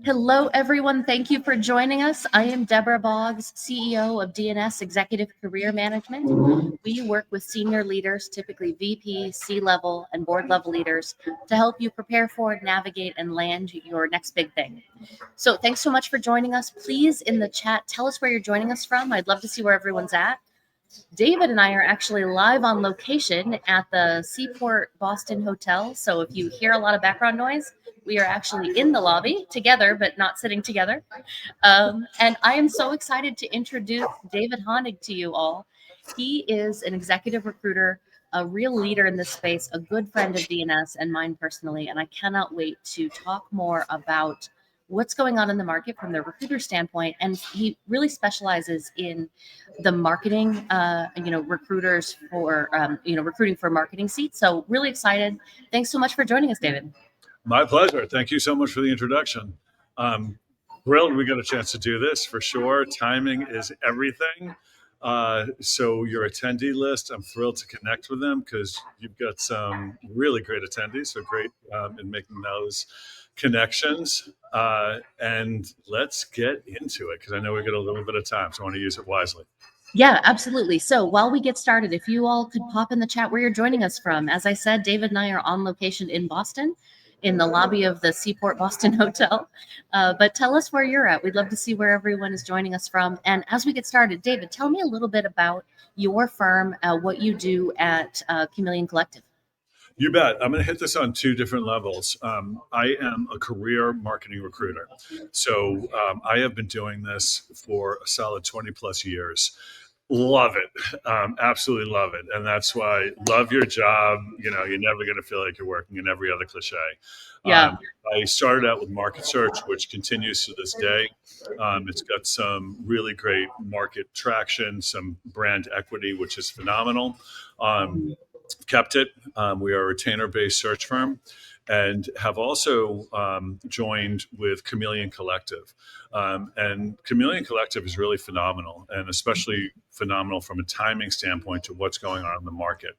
Hello, everyone. Thank you for joining us. I am Debra Boggs, CEO of DNS Executive Career Management. We work with senior leaders, typically VP, C-level, and board-level leaders, to help you prepare for, navigate, and land your next big thing. So thanks so much for joining us. Please, in the chat, tell us where you're joining us from. I'd love to see where everyone's at. David and I are actually live on location at the Seaport Boston Hotel. So if you hear a lot of background noise, we are actually in the lobby together, but not sitting together. And I am so excited to introduce David Honig to you all. He is an executive recruiter, a real leader in this space, a good friend of DNS and mine personally. And I cannot wait to talk more about what's going on in the market from the recruiter standpoint. And he really specializes in the marketing, recruiters for, recruiting for marketing seats. So really excited. Thanks so much for joining us, David. My pleasure. Thank you so much for the introduction. Thrilled we got a chance to do this for sure. Timing is everything. So your attendee list, I'm thrilled to connect with them because you've got some really great attendees. So great in making those connections. And let's get into it because I know we got a little bit of time, so I want to use it wisely. Yeah, absolutely. So while we get started, if you all could pop in the chat where you're joining us from. As I said, David and I are on location in Boston, in the lobby of the Seaport Boston Hotel. But tell us where you're at. We'd love to see where everyone is joining us from. And as we get started, David, tell me a little bit about your firm, what you do at Chameleon Collective. You bet. I'm going to hit this on two different levels. I am a career marketing recruiter. So I have been doing this for a solid 20 plus years. Love it. Absolutely love it. And that's why love your job. You know, you're never going to feel like you're working in every other cliche. Yeah. I started out with market search, which continues to this day. It's got some really great market traction, some brand equity, which is phenomenal. Kept it. We are a retainer-based search firm and have also joined with Chameleon Collective. And Chameleon Collective is really phenomenal, and especially phenomenal from a timing standpoint to what's going on in the market.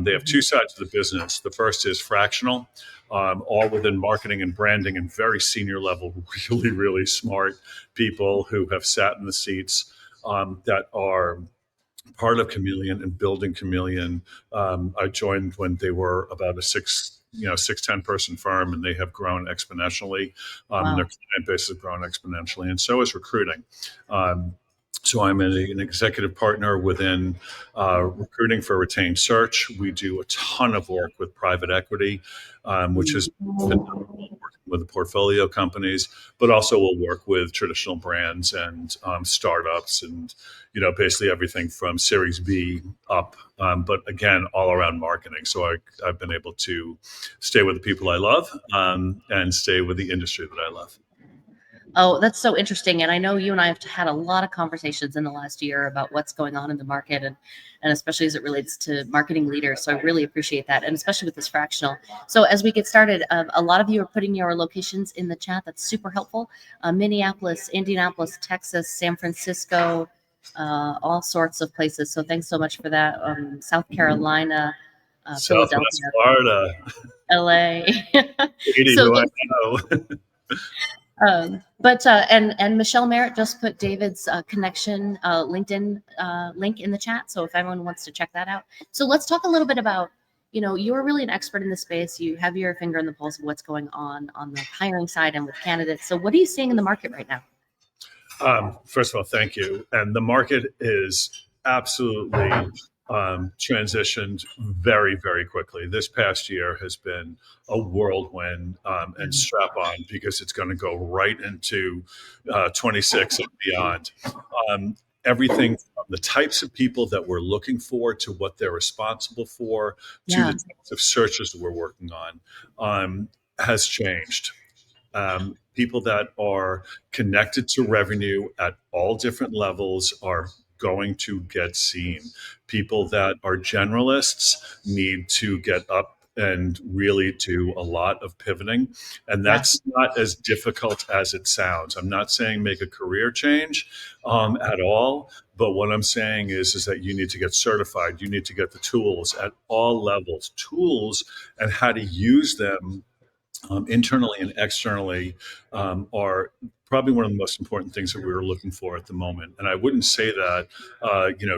They have two sides of the business. The first is fractional, all within marketing and branding and very senior level, really, really smart people who have sat in the seats that are part of Chameleon and building Chameleon. I joined when they were about a 10 person firm, and they have grown exponentially. Wow. Their client base has grown exponentially, and so is recruiting. So I'm an executive partner within recruiting for retained search. We do a ton of work with private equity, which is working with the portfolio companies, but also we'll work with traditional brands and startups, and basically everything from Series B up. But again, all around marketing. So I've been able to stay with the people I love and stay with the industry that I love. Oh, that's so interesting. And I know you and I have had a lot of conversations in the last year about what's going on in the market and especially as it relates to marketing leaders. So I really appreciate that. And especially with this fractional. So as we get started, a lot of you are putting your locations in the chat. That's super helpful. Minneapolis, Indianapolis, Texas, San Francisco, all sorts of places. So thanks so much for that. South Carolina, Southwest Florida, LA. Katie, So who I know. And Michelle Merritt just put David's connection LinkedIn link in the chat. So if everyone wants to check that out. So let's talk a little bit about, you're really an expert in the space. You have your finger on the pulse of what's going on the hiring side and with candidates. So what are you seeing in the market right now? First of all, thank you. And the market is absolutely transitioned very, very quickly. This past year has been a whirlwind, and strap on because it's going to go right into 26 and beyond. Everything from the types of people that we're looking for to what they're responsible for to the types of searches that we're working on has changed. People that are connected to revenue at all different levels are going to get seen. People that are generalists need to get up and really do a lot of pivoting. And that's not as difficult as it sounds. I'm not saying make a career change at all. But what I'm saying is that you need to get certified. You need to get the tools at all levels, tools and how to use them internally and externally, are probably one of the most important things that we were looking for at the moment. And I wouldn't say that,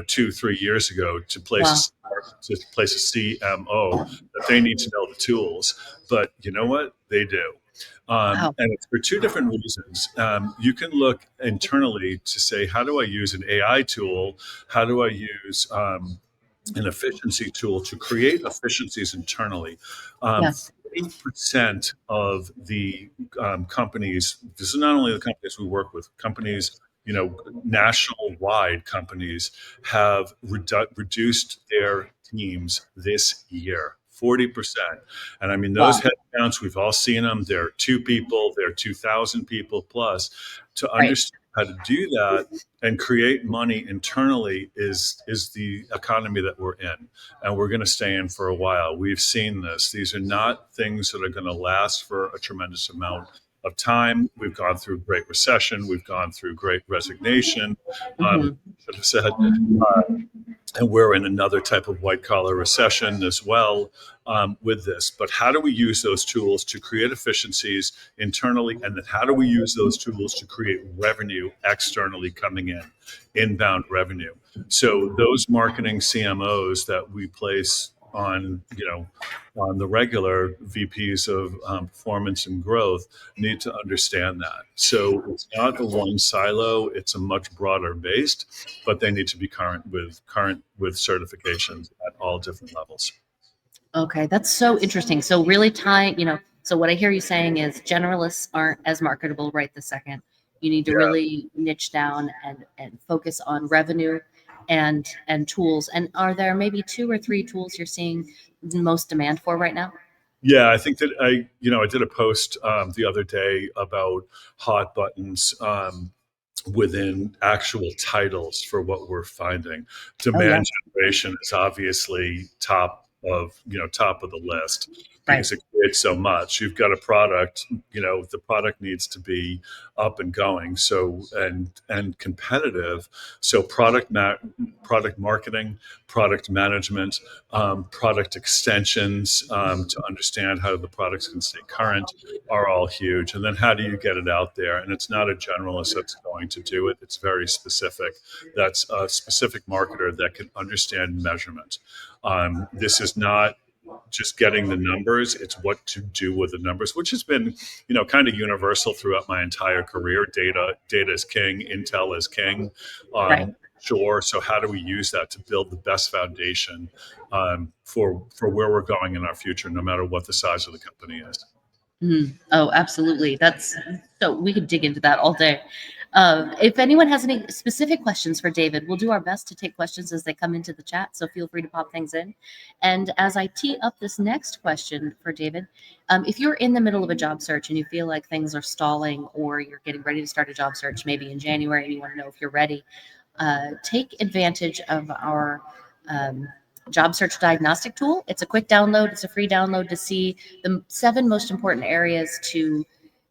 2, 3 years ago Wow. to place a CMO that they need to know the tools, but you know what? They do. Wow. And it's for two different reasons. You can look internally to say, how do I use an AI tool? How do I use an efficiency tool to create efficiencies internally? Yes. 40% of the companies, this is not only the companies we work with, companies, national wide companies have reduced their teams this year. 40%. And I mean, those Wow. headcounts, we've all seen them. They're 2 people, they're 2,000 people plus. To Right. understand how to do that and create money internally is the economy that we're in, and we're going to stay in for a while. We've seen this. These are not things that are going to last for a tremendous amount of time. We've gone through great recession. We've gone through great resignation. Hmm. Should have said, and we're in another type of white collar recession as well, with this. But how do we use those tools to create efficiencies internally? And then how do we use those tools to create revenue externally coming in, inbound revenue? So those marketing CMOs that we place on the regular VPs of performance and growth need to understand that. So it's not a one silo; it's a much broader based, but they need to be current with certifications at all different levels. Okay, that's so interesting. So really tying, so what I hear you saying is generalists aren't as marketable right this second. You need to Yeah, really niche down and focus on revenue and tools. And are there maybe two or three tools you're seeing the most demand for right now? yeah. I think that I did a post the other day about hot buttons. Within actual titles for what we're finding. Oh yeah, Demand generation is obviously top of the list right. because it creates so much. You've got a product, the product needs to be up and going, so and competitive. So product marketing, product management, product extensions, to understand how the products can stay current are all huge. And then how do you get it out there? And it's not a generalist that's going to do it. It's very specific. That's a specific marketer that can understand measurement. This is not just getting the numbers, it's what to do with the numbers, which has been, kind of universal throughout my entire career. Data is king, intel is king. Right. Sure. So how do we use that to build the best foundation, for where we're going in our future, no matter what the size of the company is? Mhm. Oh, absolutely. That's so we could dig into that all day. If anyone has any specific questions for David, we'll do our best to take questions as they come into the chat. So feel free to pop things in. And as I tee up this next question for David, if you're in the middle of a job search and you feel like things are stalling or you're getting ready to start a job search, maybe in January, and you want to know if you're ready, take advantage of our um, job search diagnostic tool. It's a quick download. It's a free download to see the 7 most important areas to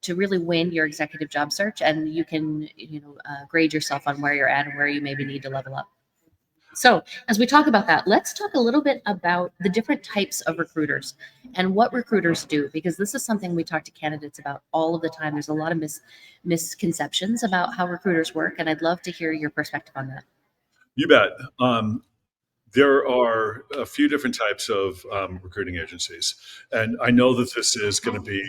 really win your executive job search, and you can grade yourself on where you're at and where you maybe need to level up. So, as we talk about that, let's talk a little bit about the different types of recruiters and what recruiters do, because this is something we talk to candidates about all of the time. There's a lot of misconceptions about how recruiters work, and I'd love to hear your perspective on that. You bet. There are a few different types of recruiting agencies, and I know that this is going to be,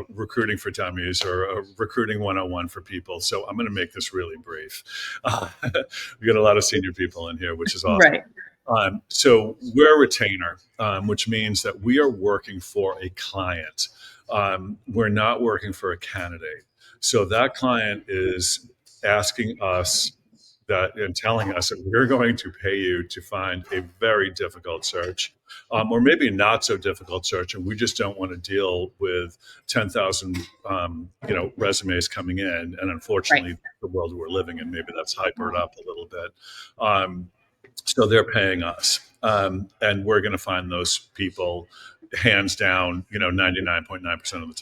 recruiting for dummies or recruiting 101 for people. So I'm going to make this really brief. We got a lot of senior people in here, which is awesome. Right. So we're a retainer, which means that we are working for a client. We're not working for a candidate. So that client is asking us that and telling us that we're going to pay you to find a very difficult search, or maybe not so difficult search, and we just don't want to deal with 10,000 resumes coming in. And Right. unfortunately, the world we're living in, maybe that's hypered up a little bit. So they're paying us, and we're going to find those people hands down, 99.9% of the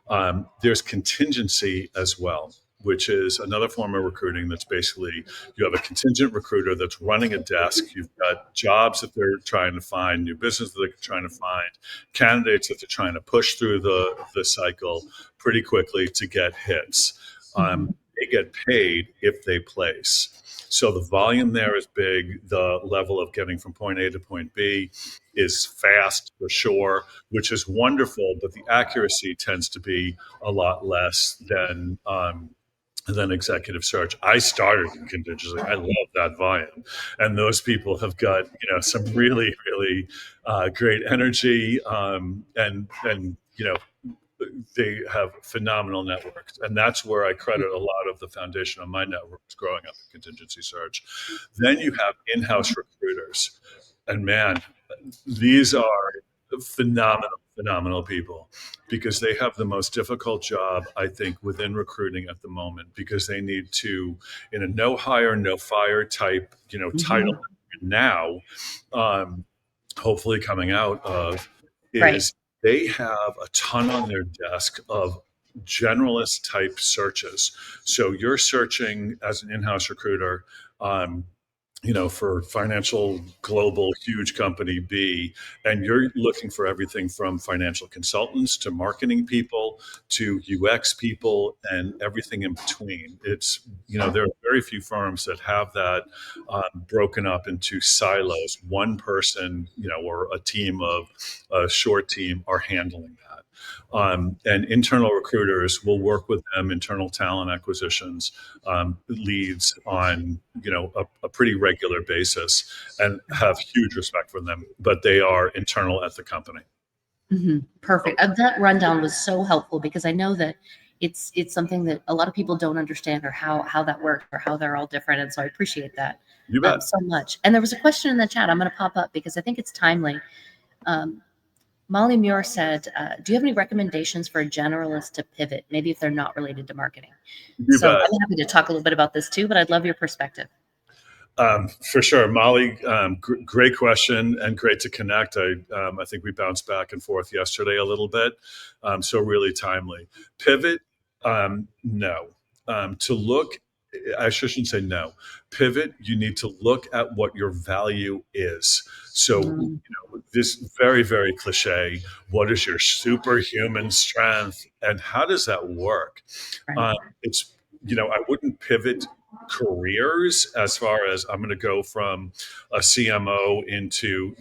time. There's contingency as well. which is another form of recruiting that's basically you have a contingent recruiter that's running a desk. You've got jobs that they're trying to find, new business that they're trying to find, candidates that they're trying to push through the cycle pretty quickly to get hits. They get paid if they place. So the volume there is big. The level of getting from point A to point B is fast for sure, which is wonderful, but the accuracy tends to be a lot less than executive search. I started in contingency. I love that volume, and those people have got some really really great energy, and they have phenomenal networks, and that's where I credit a lot of the foundation of my networks growing up in contingency search. Then you have in-house recruiters, and man, these are phenomenal people, because they have the most difficult job, I think, within recruiting at the moment, because they need to, in a no hire no fire type title now, um, hopefully coming out of, Right. is they have a ton on their desk of generalist type searches. So you're searching as an in-house recruiter, um, for financial global huge company B, and you're looking for everything from financial consultants to marketing people to UX people and everything in between. It's, there are very few firms that have that broken up into silos. One person, or a team of a short team are handling that. And internal recruiters will work with them, internal talent acquisitions leads on a pretty regular basis, and have huge respect for them, but they are internal at the company. Perfect. That rundown was so helpful, because I know that it's something that a lot of people don't understand, or how that works, or how they're all different. And so I appreciate that You bet. so much. And there was a question in the chat I'm going to pop up because I think it's timely. Molly Muir said, do you have any recommendations for a generalist to pivot, maybe if they're not related to marketing? You So bet. I'm happy to talk a little bit about this too, but I'd love your perspective. For sure, Molly. Great question, and great to connect. I think we bounced back and forth yesterday a little bit, so really timely. Pivot, no. To look, I shouldn't say no. Pivot, you need to look at what your value is. So this very very cliche. What is your superhuman strength, and how does that work? Right. It's I wouldn't pivot careers as far as I'm going to go from a CMO into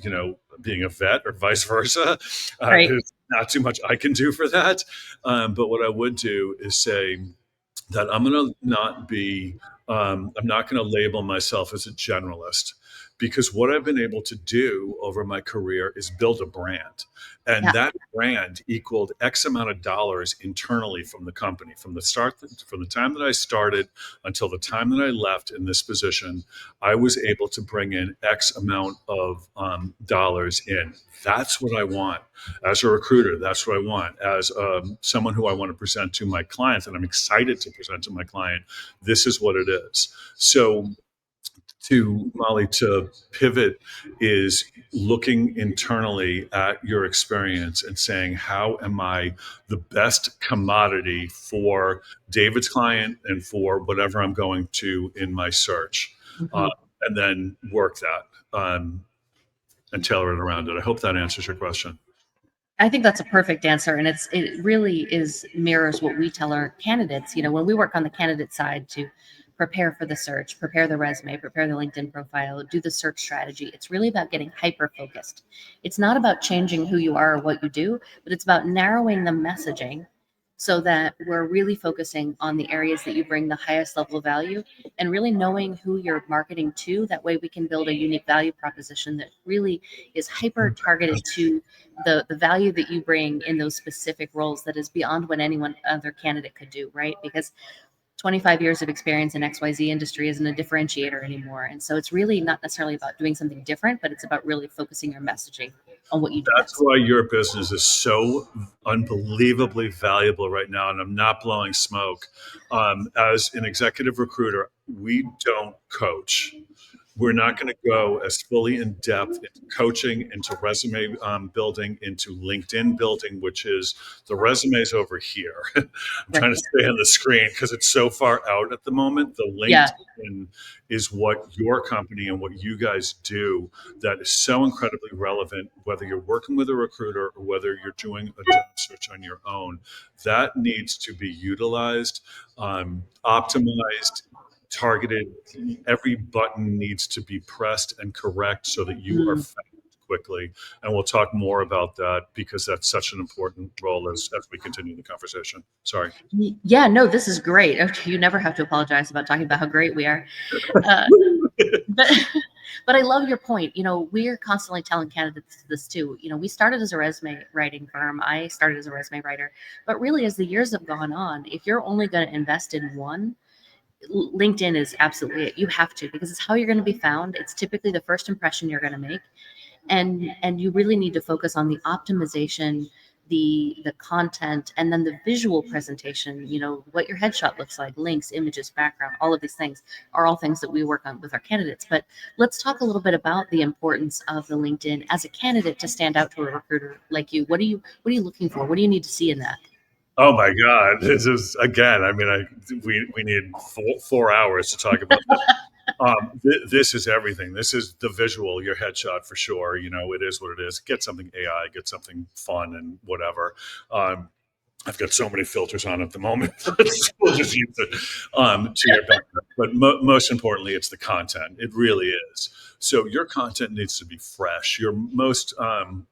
being a vet, or vice versa. Right. There's not too much I can do for that. But what I would do is say that I'm going to not be I'm not going to label myself as a generalist, because what I've been able to do over my career is build a brand. And Yeah. that brand equaled X amount of dollars internally from the company. From the time that I started until the time that I left in this position, I was able to bring in X amount of dollars in. That's what I want as a recruiter. That's what I want as someone who I want to present to my clients, and I'm excited to present to my client. This is what it is. So to Molly, to pivot is looking internally at your experience and saying, how am I the best commodity for David's client and for whatever I'm going to in my search? And then work that and tailor it around it. I hope that answers your question. I think that's a perfect answer, and it really mirrors what we tell our candidates. When we work on the candidate side to prepare for the search, prepare the resume, prepare the LinkedIn profile, do the search strategy. It's really about getting hyper focused. It's not about changing who you are or what you do, but it's about narrowing the messaging so that we're really focusing on the areas that you bring the highest level of value, and really knowing who you're marketing to. That way we can build a unique value proposition that really is hyper targeted to the value that you bring in those specific roles, that is beyond what anyone other candidate could do, right? Because 25 years of experience in XYZ industry isn't a differentiator anymore. And so it's really not necessarily about doing something different, but it's about really focusing your messaging on what you do. That's why your business is so unbelievably valuable right now. And I'm not blowing smoke. As an executive recruiter, we don't coach. We're not going to go as fully in depth into coaching, into resume building, into LinkedIn building, which is the resumes over here. I'm Right. trying to stay on the screen because it's so far out at the moment. The Yeah. LinkedIn is what your company and what you guys do that is so incredibly relevant, whether you're working with a recruiter or whether you're doing a job search on your own. That needs to be utilized, optimized, targeted. Every button needs to be pressed and correct so that you are Mm. found quickly. And we'll talk more about that because that's such an important role as we continue the conversation. Sorry. Yeah, no, this is great. You never have to apologize about talking about how great we are. Uh, but but I love your point. We're constantly telling candidates this too. We started as a resume writing firm. I started as a resume writer, but really, as the years have gone on, if you're only going to invest in one, LinkedIn is absolutely it. You have to, because it's how you're going to be found. It's typically the first impression you're going to make, and you really need to focus on the optimization, the content, and then the visual presentation. What your headshot looks like, links, images, background, all of these things are all things that we work on with our candidates. But let's talk a little bit about the importance of the LinkedIn as a candidate to stand out to a recruiter like you. What are you looking for? What do you need to see in that? Oh my God! This is again. I mean, we need 4 hours to talk about this. This is everything. This is the visual, your headshot for sure. It is what it is. Get something AI, get something fun and whatever. Um, I've got so many filters on at the moment. We'll just use it to your benefit. But most importantly, it's the content. It really is. So your content needs to be fresh. Your most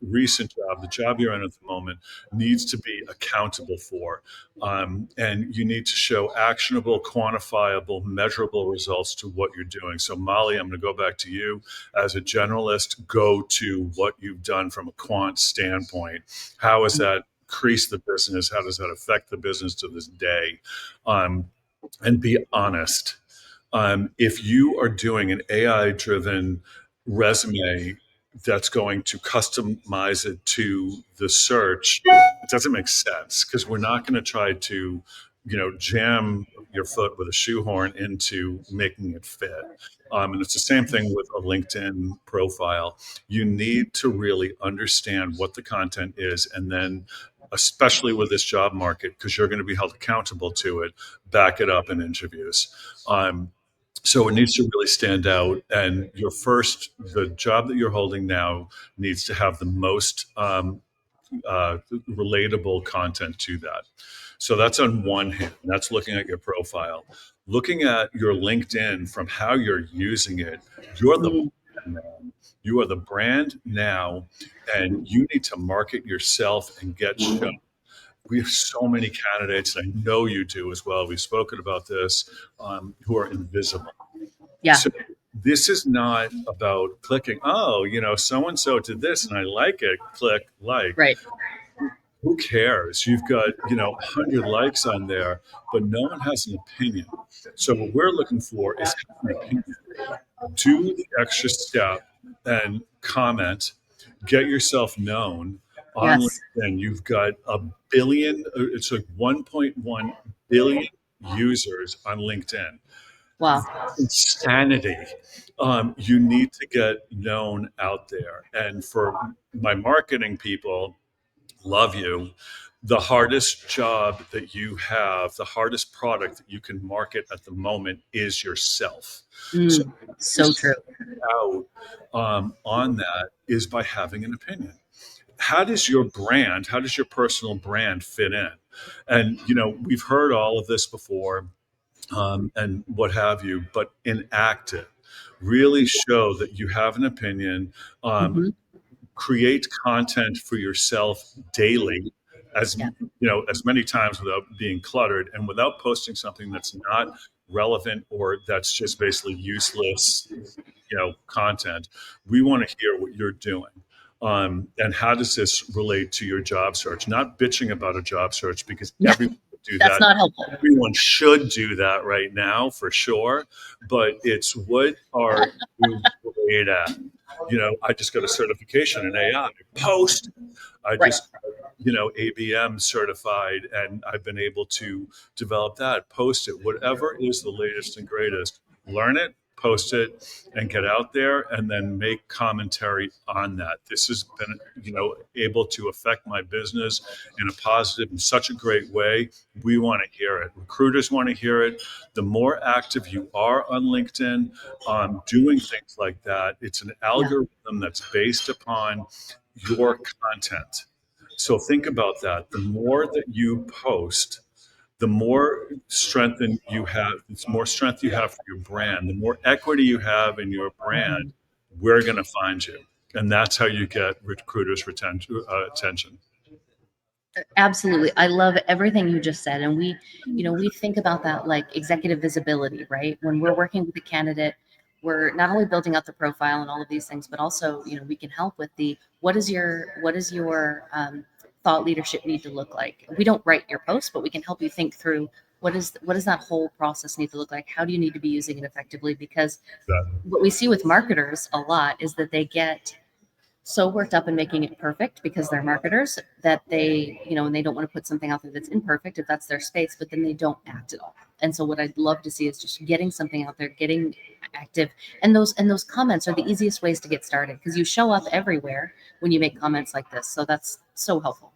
recent job, the job you're in at the moment, needs to be accountable for. And you need to show actionable, quantifiable, measurable results to what you're doing. So, Molly, I'm going to go back to you. As a generalist, go to what you've done from a quant standpoint. How is that increase the business? How does that affect the business to this day? And be honest. If you are doing an AI driven resume that's going to customize it to the search, it doesn't make sense because we're not going to try to, jam your foot with a shoehorn into making it fit. And it's the same thing with a LinkedIn profile. You need to really understand what the content is, and then, especially with this job market, because you're going to be held accountable to it, back it up in interviews. So it needs to really stand out. And the job that you're holding now needs to have the most relatable content to that. So that's on one hand. That's looking at your profile. Looking at your LinkedIn from how you're using it, you're the Mm. brand now. You are the brand now, and you need to market yourself and get shown. We have so many candidates, and I know you do as well. We've spoken about this, who are invisible. Yeah. So this is not about clicking, oh, so and so did this and I like it, click like. Right. Who cares? You've got, 100 likes on there, but no one has an opinion. So what we're looking for is an opinion. Do the extra step and comment, get yourself known on Yes. LinkedIn. You've got a billion, it's like 1.1 billion users on LinkedIn. Wow. Insanity. You need to get known out there. And for my marketing people, love you. The hardest job that you have, the hardest product that you can market at the moment is yourself. So Mm. you So true. stand out on that is by having an opinion. How does your brand, how does your personal brand fit in? And, we've heard all of this before, and what have you, but enact it. Really show that you have an opinion. Hmm. Create content for yourself daily, as Yeah. as many times without being cluttered and without posting something that's not relevant or that's just basically useless, content. We want to hear what you're doing. And how does this relate to your job search? Not bitching about a job search because Yeah. everyone would do That's that. not helpful. Everyone should do that right now for sure. But it's what are you great at? I just got a certification in AI. Post. I Right. just ABM certified, and I've been able to develop that. Post it. Whatever is the latest and greatest. Learn it, post it and get out there, and then make commentary on that. This has been, able to affect my business in a positive and such a great way. We want to hear it. Recruiters want to hear it. The more active you are on LinkedIn, doing things like that, it's an Yeah. algorithm that's based upon your content. So think about that. The more that you post, the more the more strength you have for your brand, the more equity you have in your brand, Mhm. we're going to find you. And that's how you get recruiters' attention. Absolutely. I love everything you just said. And we think about that like executive visibility, right? When we're working with a candidate, we're not only building out the profile and all of these things, but also, we can help with the what is your thought leadership need to look like. We don't write your post, but we can help you think through what does that whole process need to look like? How do you need to be using it effectively? Because what we see with marketers a lot is that they get so worked up in making it perfect because they're marketers that and they don't want to put something out there that's imperfect if that's their space, but then they don't act at all. And so what I'd love to see is just getting something out there, getting active. And those comments are the easiest ways to get started because you show up everywhere when you make comments like this. So that's so helpful.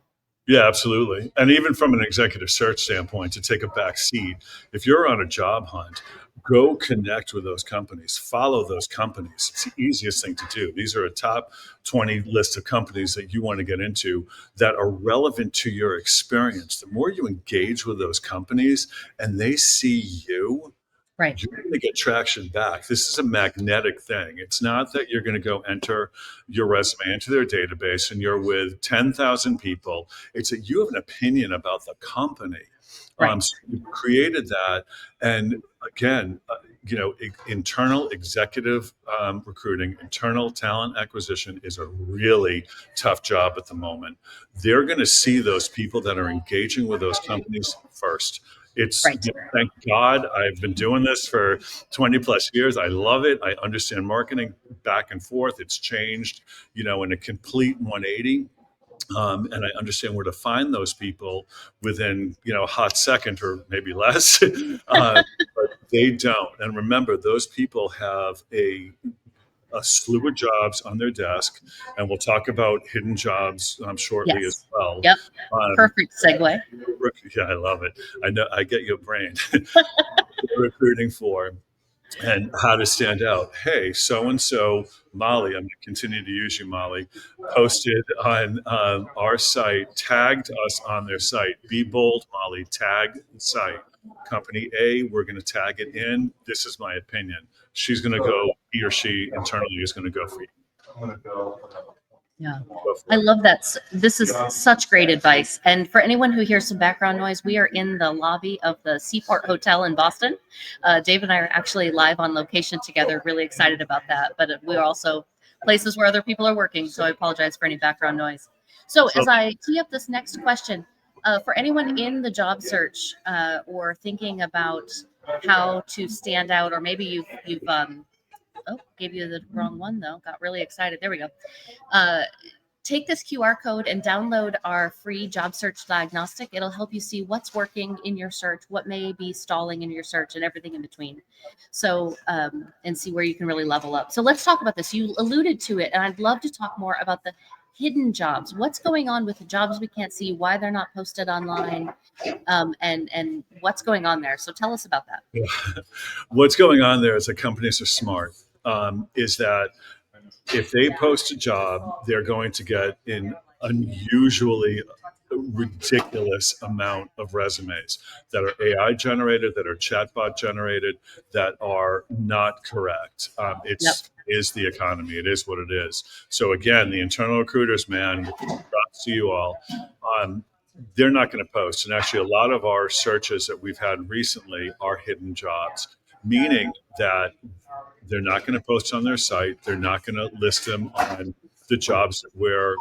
Yeah, absolutely. And even from an executive search standpoint, to take a back seat, if you're on a job hunt, go connect with those companies, follow those companies. It's the easiest thing to do. These are a top 20 list of companies that you want to get into that are relevant to your experience. The more you engage with those companies and they see you, Right. you're going to get traction back. This is a magnetic thing. It's not that you're going to go enter your resume into their database and you're with 10,000 people. It's that you have an opinion about the company. Right. So you've created that. And again, internal executive recruiting, internal talent acquisition is a really tough job at the moment. They're going to see those people that are engaging with those companies first. It's, Right. thank God I've been doing this for 20 plus years. I love it. I understand marketing back and forth. It's changed, in a complete 180. And I understand where to find those people within, a hot second or maybe less. But they don't. And remember, those people have a slew of jobs on their desk, and we'll talk about hidden jobs shortly as Yes. well. Yep. Um, Perfect segue. yeah, I love it. I know I get your brain. Recruiting for and how to stand out. Hey, so and so, Molly, I'm going to continue to use you, Molly, posted on our site, tagged us on their site. Be bold, Molly, tag the site. Company A, we're going to tag it in. This is my opinion. She's going to go, he or she internally is going to go for you. Yeah. Go I for it. love that. This is such great advice. And for anyone who hears some background noise, we are in the lobby of the Seaport Hotel in Boston. Dave and I are actually live on location together. Really excited about that. But we're also places where other people are working. So I apologize for any background noise. So So as I tee up this next question, for anyone in the job search or thinking about how to stand out, or maybe you've gave you the wrong one though. Got really excited. There we go. Uh, Take this QR code and download our free job search diagnostic. It'll help you see what's working in your search, what may be stalling in your search, and everything in between. So, and see where you can really level up. So, let's talk about this. You alluded to it, and I'd love to talk more about the hidden jobs. What's going on with the jobs we can't see? Why they're not posted online, and what's going on there? So, tell us about that. what's going on there is that companies are smart. Is that if they post a job, they're going to get an unusually ridiculous amount of resumes that are AI generated, that are chatbot generated, that are not correct. Yep. It's is the economy. It is what it is. So again, the internal recruiters, man, props to you all. Um, they're not going to post. And actually, a lot of our searches that we've had recently are hidden jobs, meaning that they're not going to post on their site. They're not going to list them on the jobs that we're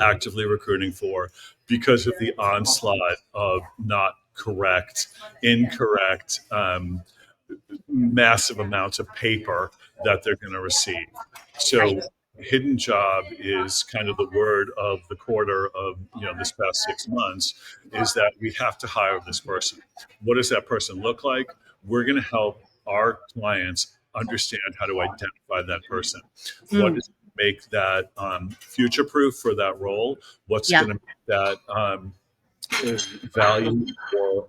actively recruiting for because of the onslaught of not correct, incorrect, massive amounts of paper that they're going to receive. Right. So hidden job is kind of the word of the quarter of this past 6 months, is that we have to hire this person. What does that person look like? We're going to help our clients understand how to identify that person. What Mm, is make that future proof for that role? What's yeah. going to make that value or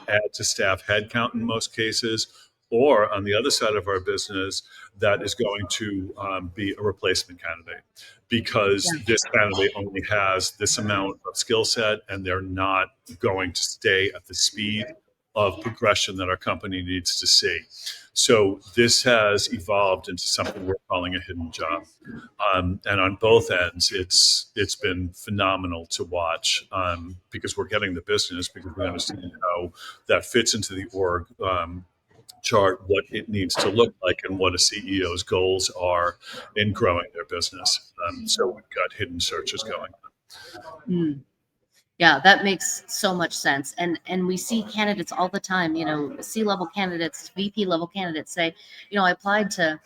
add to staff headcount in most cases, or on the other side of our business, that is going to be a replacement candidate because Yeah. this candidate only has this amount of skill set and they're not going to stay at the speed of progression that our company needs to see. So this has evolved into something we're calling a hidden job. And on both ends, it's been phenomenal to watch because we're getting the business because we understand how that fits into the org chart, what it needs to look like, and what a CEO's goals are in growing their business. So we've got hidden searches going. Mm. Yeah, that makes so much sense. And we see candidates all the time, C-level candidates, VP level candidates say, I applied to,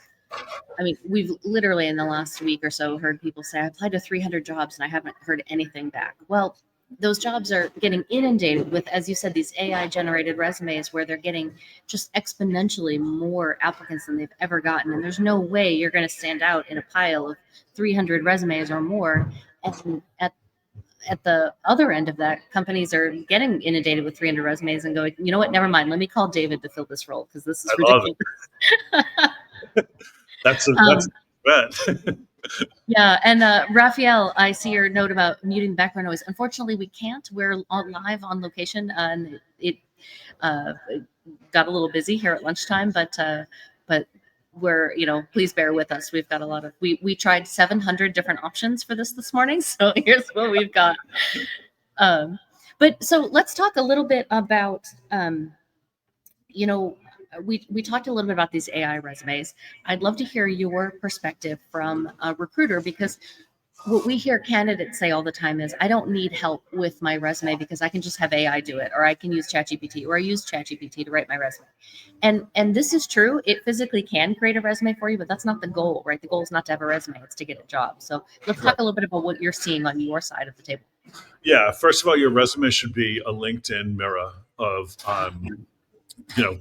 I mean, we've literally in the last week or so heard people say, I applied to 300 jobs and I haven't heard anything back. Well, those jobs are getting inundated with, as you said, these AI generated resumes where they're getting just exponentially more applicants than they've ever gotten. And there's no way you're going to stand out in a pile of 300 resumes or more. And at the other end of that, companies are getting inundated with 300 resumes and going, you know what, never mind. Let me call David to fill this role because this is I love ridiculous. it. That's Um, a bet. yeah, and Raphael, I see your note about muting background noise. Unfortunately, we can't. We're live on location, and it got a little busy here at lunchtime, but we're please bear with us. We've got a lot of we tried 700 different options for this morning, so here's what we've got. But so let's talk a little bit about we talked a little bit about these AI resumes. I'd love to hear your perspective from a recruiter because what we hear candidates say all the time is, I don't need help with my resume because I can just have AI do it, or I can use ChatGPT, or I use ChatGPT to write my resume. And this is true. It physically can create a resume for you, but that's not the goal, right? The goal is not to have a resume, it's to get a job. So let's Right. talk a little bit about what you're seeing on your side of the table. Yeah. First of all, your resume should be a LinkedIn mirror of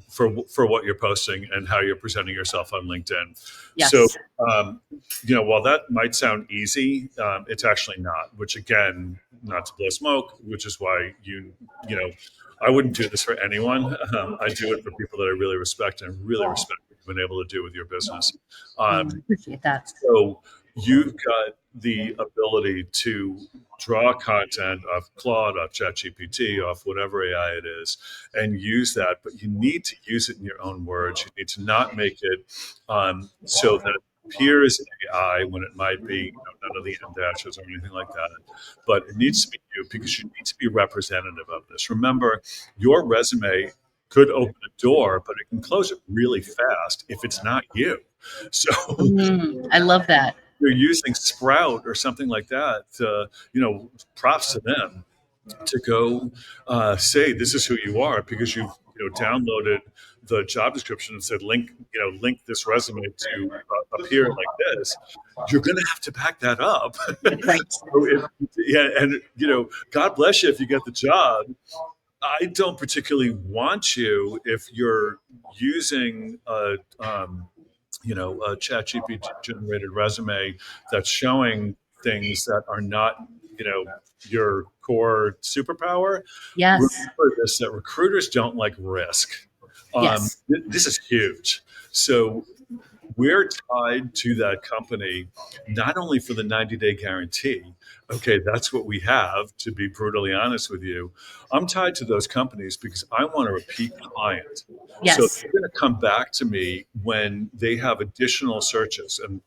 for what you're posting and how you're presenting yourself on LinkedIn. So, Yes. while that might sound easy, it's actually not. Which again, not to blow smoke, which is why I wouldn't do this for anyone. I do it for people that I really respect and really respect what you've been able to do with your business. Appreciate that. So you've got the ability to draw content off Claude, off ChatGPT, off whatever AI it is, and use that. But you need to use it in your own words. You need to not make it so that it appears AI when it might be none of the end dashes or anything like that. But it needs to be you because you need to be representative of this. Remember, your resume could open a door, but it can close it really fast if it's not you. So I love that. you're using Sprout or something like that, props to them to go say this is who you are because you've downloaded the job description and said link this resume to appear like this. You're going to have to back that up. Right. So yeah, and God bless you if you get the job. I don't particularly want you if you're using a ChatGPT generated resume that's showing things that are not, your core superpower. Yes. Remember this, that recruiters don't like risk. Yes. This is huge. So we're tied to that company not only for the 90-day guarantee. Okay, that's what we have, to be brutally honest with you. I'm tied to those companies because I want a repeat client. So Yes. they're going to come back to me when they have additional searches. And,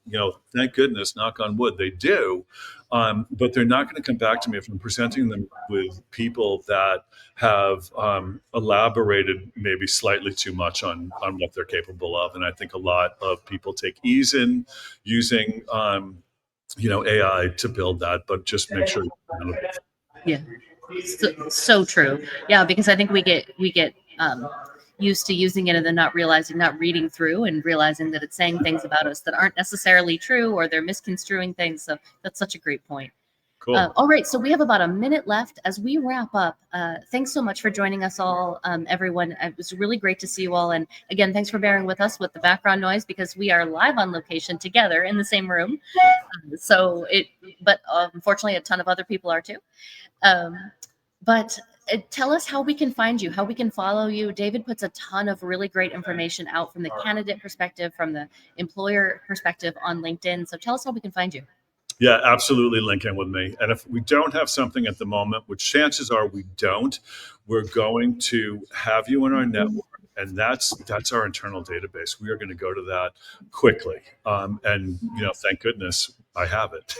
thank goodness, knock on wood, they do. But they're not going to come back to me if I'm presenting them with people that have elaborated maybe slightly too much on what they're capable of. And I think a lot of people take ease in using AI to build that, but just make sure. Yeah. So true. Yeah, because I think we get used to using it and then not reading through and realizing that it's saying things about us that aren't necessarily true, or they're misconstruing things. So that's such a great point. Cool. All right, so we have about a minute left as we wrap up. Thanks so much for joining us all, everyone. It was really great to see you all. And again, thanks for bearing with us with the background noise because we are live on location together in the same room. But unfortunately, a ton of other people are too. But tell us how we can find you, how we can follow you. David puts a ton of really great information out from the candidate perspective, from the employer perspective on LinkedIn. So tell us how we can find you. Yeah, absolutely link in with me. And if we don't have something at the moment, which chances are we don't, we're going to have you in our network. And that's our internal database. We are going to go to that quickly. And, thank goodness I have it.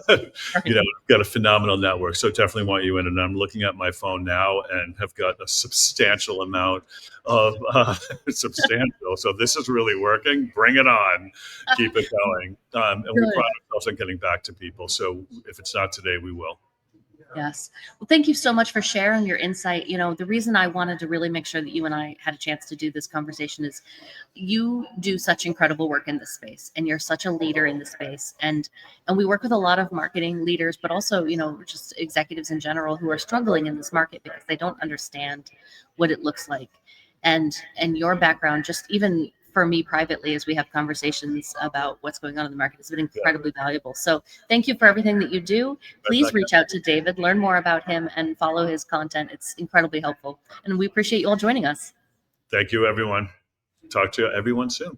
I've got a phenomenal network. So definitely want you in. And I'm looking at my phone now and have got a substantial amount of substantial. So this is really working. Bring it on. Keep it going. And we Good. pride ourselves on getting back to people. So if it's not today, we will. Yes. Well, thank you so much for sharing your insight. The reason I wanted to really make sure that you and I had a chance to do this conversation is you do such incredible work in this space and you're such a leader in this space. And we work with a lot of marketing leaders, but also, just executives in general who are struggling in this market because they don't understand what it looks like. And your background, just even for me privately, as we have conversations about what's going on in the market, has been incredibly valuable. So thank you for everything that you do. Please reach out to David, learn more about him, and follow his content. It's incredibly helpful. And we appreciate you all joining us. Thank you, everyone. Talk to everyone soon.